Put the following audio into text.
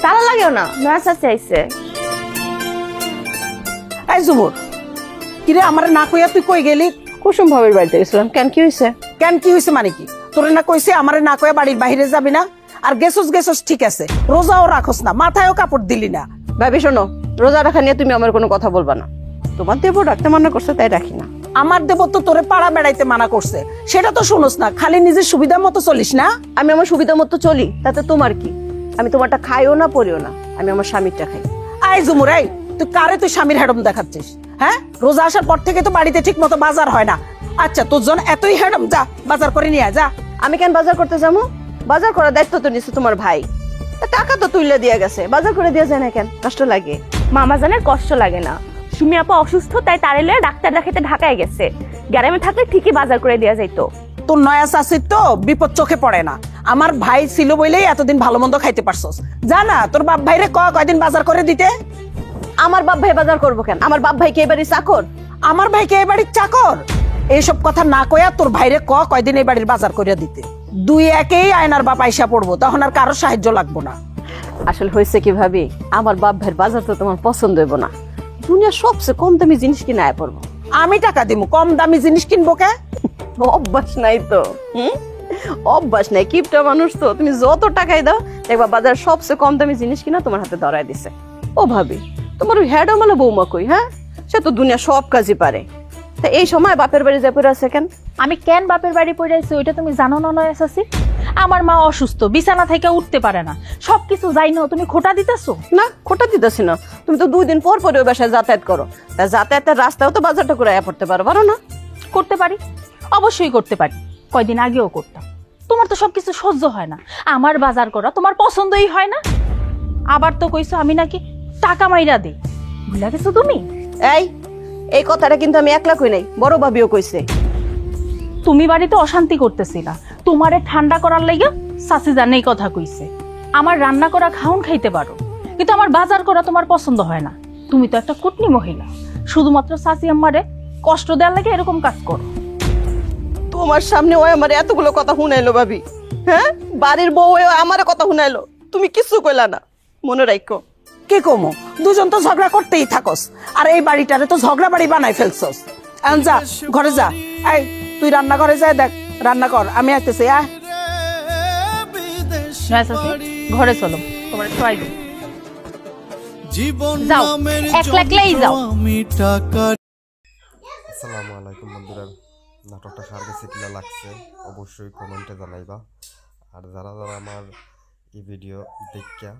তালা লাগেও না, নয়া চাচি আইছে। এই জুমুর, কিরে আমারে না কইয়া তুই কই গেলি? কুসুম ভাবির বাড়িতে গেছিলাম। কেন, কি হয়েছে? কেন কি হয়েছে মানে কি? তোরে না কইছে আমারে না কইয়া বাড়ির বাইরে যাবি না? আর গেছস ঠিক আছে, রোজাও রাখস না, মাথায়ও কাপড় দিলি না। ভাবি শোনো, রোজা রাখা নিয়ে তুমি আমার কোনো কথা বলবা না। তোমার দেবো রাখতে মানা করছে তাই রাখি না। আমার দেব তো তোরে পাড়া বেড়াইতে মানা করছে, সেটা তো শুনোস না, খালি নিজের সুবিধা মতো চলিস না। আমি আমার সুবিধা মতো চলি, তাতে তোমার কি? আমি তোমারটা খাইও না পড়িও না, আমি আমার স্বামীরটা খাই। আই জুমুর, এই তুই কারে তুই স্বামীর হেডম দেখাচ্ছিস? হ্যাঁ, রোজা আসার পর থেকে তো বাড়িতে ঠিক মতো বাজার হয় না। আচ্ছা, তোর জন্য এতই হেডম, যা বাজার করে নিয়ে যা। আমি কেন বাজার করতে যাবো? বাজার করার দায়িত্ব তো নিচ্ছে তোমার ভাই। তা টাকা তো তুইলে দিয়ে গেছে, বাজার করে দিয়ে যায় না কেন? কষ্ট লাগে? মামা জানের কষ্ট লাগে না, সুমি আপা অসুস্থ তাই তারে লয়ে ডাক্তার দেখাইতে ঢাকায় গেছে। গ্রামে থাকলে ঠিকই বাজার করে দেওয়া যাইতো। তোর নয়া চাষির তো বিপদ চোখে পড়ে না। আমার ভাই ছিল বলেই এতদিন ভালো মন্দ খাইতে পারছস। জানা তোর বাপ ভাইরে কয়দিন বাজার করে দিতে। আমার বাপ ভাই বাজার করবো কেন? আমার বাপ ভাই কে এবারই চাকর? আমার ভাইকে এই বাড়ির চাকর? এইসব কথা না কয়া তোর ভাইরে কয়দিন এই বাড়ির বাজার করে দিতে। দুই একেই আয়নার বাপ আইসা পড়বো, তখন আর কারো সাহায্য লাগবো না। আসলে হয়েছে কি ভাবি, আমার বাপ ভাইয়ের বাজার তো তোমার পছন্দ হইব না। দুনিয়ার সবচেয়ে কম দামি জিনিস কিনে আয় পড়বো। আমি টাকা দিব কম দামি জিনিস কিনবো কে? অভ্যাস নাই তো। অভ্যাস নাই, কিপটা মানুষ তো। তুমি যত টাকাই দাও দেখবা বাজার সবচেয়ে কম দামি জিনিস কিনা তোমার হাতে ধরায় দিছে। ও ভাবি, তোমার ওই হ্যাড মানে বৌমা কই? হ্যাঁ, সে তো দুনিয়া সব কাজই পারে। তা এই সময় বাপের বাড়ি যা পড়ে আছে কেন? আমি কেন বাপের বাড়ি পড়ে আইছি ওইটা তুমি জানো না নয় চাচি? আমার মা অসুস্থ, বিছানা থেকে উঠতে পারে না, সবকিছু যাই না তুমি খোটা দিতেছো। না, খোটা দিতেছি না। তুমি তো 2 দিন পর পরে ওই বাসায় যাতায়াত করো। তা যাতায়াতের রাস্তাও তো বাজারটা করে আয়া পড়তে পারো না? করতে পারি, অবশ্যই করতে পারি। কয়দিন আগেও করতাম। তোমার তো সবকিছু সহ্য হয় না, আমার বাজার করা তোমার পছন্দই হয় না। আবার তো কইছো আমি নাকি টাকা মাইরা দেই, ভুলে গেছো তুমি? এই কথাটা কিন্তু আমি একলা কই নাই, বড় ভাবিও কইছে। তুমি বাড়িতে অশান্তি করতেছিলা, তোমারে ঠান্ডা করার লাইগা চাচি জানে এই কথা কইছে। আমার রান্না করা খাউন খাইতে পারো, কিন্তু আমার বাজার করা তোমার পছন্দ হয় না। তুমি তো একটা কুটনি মহিলা, শুধুমাত্র চাচি আমারে কষ্ট দেওয়ার লাগে এরকম কাজ করো। তোমার সামনে ওই আমার এতগুলো কথা শুনাইলো ভাবি। হ্যাঁ, বাড়ির বউ আমার কথা শুনাইলো, তুমি কিছু কইলা না। মনে রাখো। কি কমো, দুজন তো ঝগড়া করতেই থাকস, আর এই বাড়িটারে তো ঝগড়া বাড়ি বানাই ফেলছস। এখন যা ঘরে যা। এই তুই রান্না ঘরে যা, দেখ রান্না কর, আমি আসতেছি। নয় চাচি, ঘরে চলো, তোমার ট্রাই যাও, একলা একলাই যাও। আসসালামু আলাইকুম বন্ধুরা, নাটকটা কার কাছে কিলা লাগছে অবশ্যই কমেন্টে জানাইবা। আর যারা যারা আমার এই ভিডিও দেখা